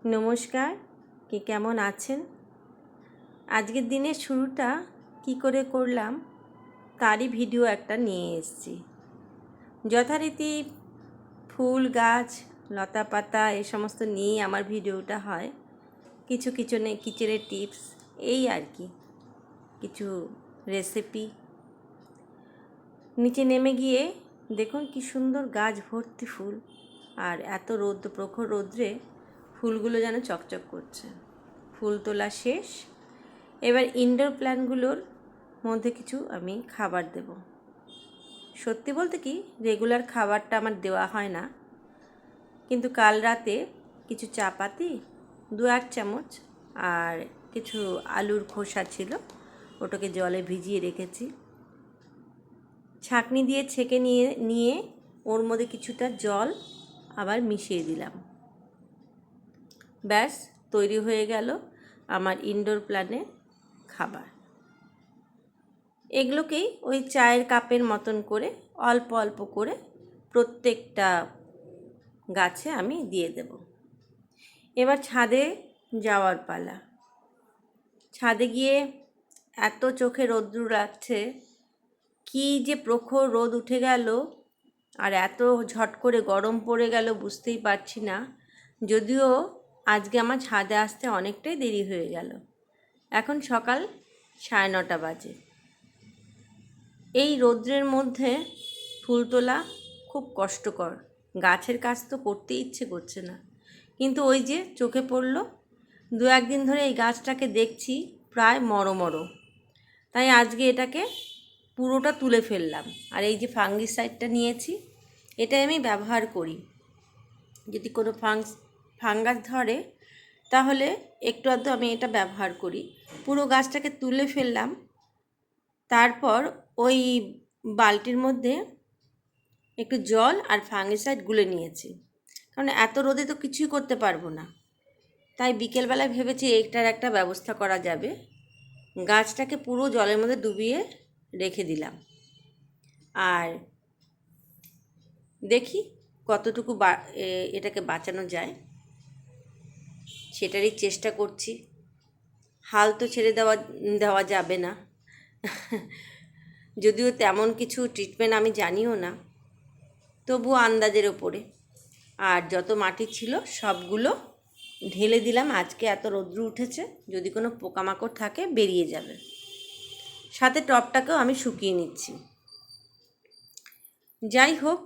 নমস্কার, কে কেমন আছেন? আজকের দিনের শুরুটা কি করে করলাম তারই ভিডিও একটা নিয়ে এসেছি। যথারীতি ফুল গাছ লতা পাতা এ সমস্ত নিয়েই আমার ভিডিওটা হয়। কিছু কিচেনের টিপস এই আর কি, কিছু রেসিপি। নিচে নেমে গিয়ে দেখুন কি সুন্দর গাছ ভর্তি ফুল, আর এত প্রখর রৌদ্রে ফুলগুলো যেন চকচক করছে। ফুল তোলা শেষ। এবার ইনডোর প্ল্যান্টগুলোর মধ্যে কিছু আমি খাবার দেব। সত্যি বলতে কি, রেগুলার খাবারটা আমার দেওয়া হয় না, কিন্তু কাল রাতে কিছু চাপাতি 2-8 চামচ আর কিছু আলুর খোসা ছিল, ওটাকে জলে ভিজিয়ে রেখেছি। ছাঁকনি দিয়ে ছেঁকে নিয়ে ওর মধ্যে কিছুটা জল আবার মিশিয়ে দিলাম। ব্যাস তৈরি হয়ে গেল আমার ইনডোর প্ল্যান্টের খাবার। এগুলোকেই ওই চায়ের কাপের মতন করে অল্প অল্প করে প্রত্যেকটা গাছে আমি দিয়ে দেব। এবার ছাদে যাওয়ার পালা। ছাদে গিয়ে এত চোখে রোদ্দুর লাগছে, কি যে প্রখর রোদ উঠে গেল আর এত ঝট করে গরম পড়ে গেল বুঝতেই পারছি না। যদিও আজকে আমার ছাদে আসতে অনেকটাই দেরি হয়ে গেল। এখন সকাল 9:30 বাজে। এই রৌদ্রের মধ্যে ফুল তোলা খুব কষ্টকর। গাছের কাজ তো করতে ইচ্ছে করছে না, কিন্তু ওই যে চোখে পড়ল, 2-1 দিন ধরে এই গাছটাকে দেখছি প্রায় মরো। তাই আজকে এটাকে পুরোটা তুলে ফেললাম। আর এই যে ফাঙ্গিসাইডটা নিয়েছি, এটা আমি ব্যবহার করি। যদি কোনো ফাঙ্গাস ধরে তাহলে একটু আধটু আমি এটা ব্যবহার করি। পুরো গাছটাকে তুলে ফেললাম। তারপর ওই বালতির মধ্যে একটু জল আর ফাঙ্গিসাইড গুলে নিয়েছি, কারণ এত রোদে তো কিছুই করতে পারবো না। তাই বিকেলবেলায় ভেবেছি এইটার একটা ব্যবস্থা করা যাবে। গাছটাকে পুরো জলের মধ্যে ডুবিয়ে রেখে দিলাম, আর দেখি কতটুকু এটাকে বাঁচানো যায়, সেটারই চেষ্টা করছি। হাল তো ছেড়ে দেওয়া যাবে না। যদিও তেমন কিছু ট্রিটমেন্ট আমি জানিও না, তবু আন্দাজের ওপরে। আর যত মাটি ছিল সবগুলো ঢেলে দিলাম। আজকে এত রৌদ্র উঠেছে, যদি কোনো পোকামাকড় থাকে বেরিয়ে যাবে। সাথে টবটাকেও আমি শুকিয়ে নিচ্ছি। যাই হোক,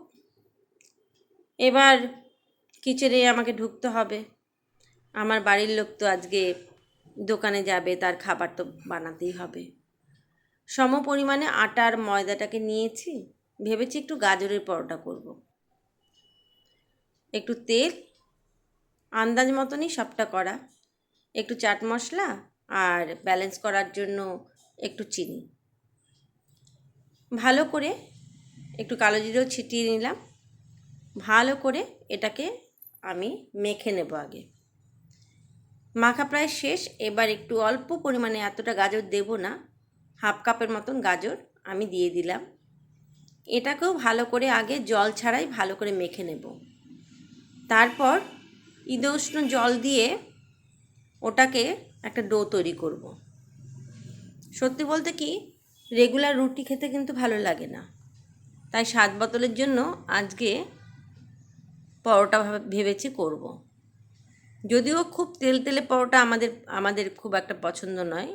এবার কিচেনে আমাকে ঢুকতে হবে। আমার বাড়ির লোক তো আজকে দোকানে যাবে, তার খাবার তো বানাতেই হবে। সম পরিমাণে আটার ময়দাটাকে নিয়েছি, ভেবেছি একটু গাজরের পরোটা করব। একটু তেল, আন্দাজ মতনই সবটা করা, একটু চাট মশলা, আর ব্যালেন্স করার জন্য একটু চিনি। ভালো করে একটু কালো জিরেও ছিটিয়ে নিলাম। ভালো করে এটাকে আমি মেখে নেব আগে। মাখা প্রায় শেষ। এবার একটু অল্প পরিমাণে, এতটা গাজর দেব না, 1/2 কাপের মতন গাজর আমি দিয়ে দিলাম। এটাকেও ভালো করে আগে জল ছাড়াই ভালো করে মেখে নেব। তারপর ঈদৌষ্ণ জল দিয়ে ওটাকে একটা ডো তৈরি করব। সত্যি বলতে কি, রেগুলার রুটি খেতে কিন্তু ভালো লাগে না, তাই স্বাদ বদলের জন্য আজকে পরোটা ভেবেছি করব। যদিও খুব তেলে পরোটা আমাদের খুব একটা পছন্দ নয়।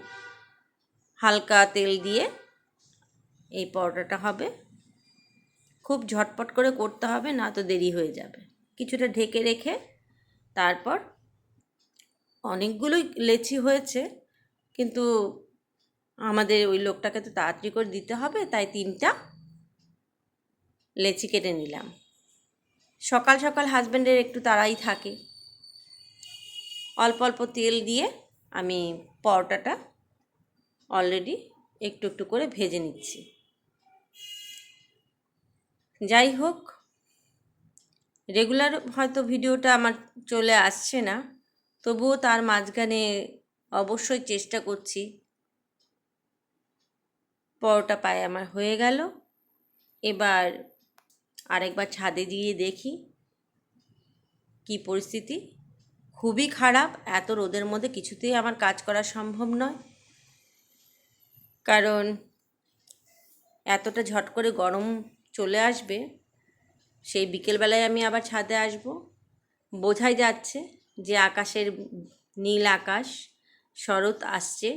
হালকা তেল দিয়ে এই পরোটাটা হবে। খুব ঝটপট করে করতে হবে, না তো দেরি হয়ে যাবে। কিছুটা ঢেকে রেখে তারপর, অনেকগুলোই লেচি হয়েছে, কিন্তু আমাদের ওই লোকটাকে তো তাড়াতাড়ি করে দিতে হবে, তাই 3টা লেচি কেটে নিলাম। সকাল সকাল হাজব্যান্ডের একটু তাড়াই থাকে। অল্প অল্প তেল দিয়ে আমি পরোটাটা অলরেডি একটু একটু করে ভেজে নিচ্ছি। যাই হোক, রেগুলার হয়তো ভিডিওটা আমার চলে আসছে না, তবুও তার মাঝখানে অবশ্যই চেষ্টা করছি। পরোটা পায়ে আমার হয়ে গেল। এবার আরেকবার ছাদে গিয়ে দেখি কি পরিস্থিতি। খুবই খারাপ। এত রোদের মধ্যে কিছুতেই আমার কাজ করা সম্ভব নয়, কারণ এতটা ঝট করে গরম চলে আসবে। সেই বিকেলবেলায় আমি আবার ছাদে আসব। বোঝাই যাচ্ছে যে আকাশের নীল আকাশ, শরৎ আসছে,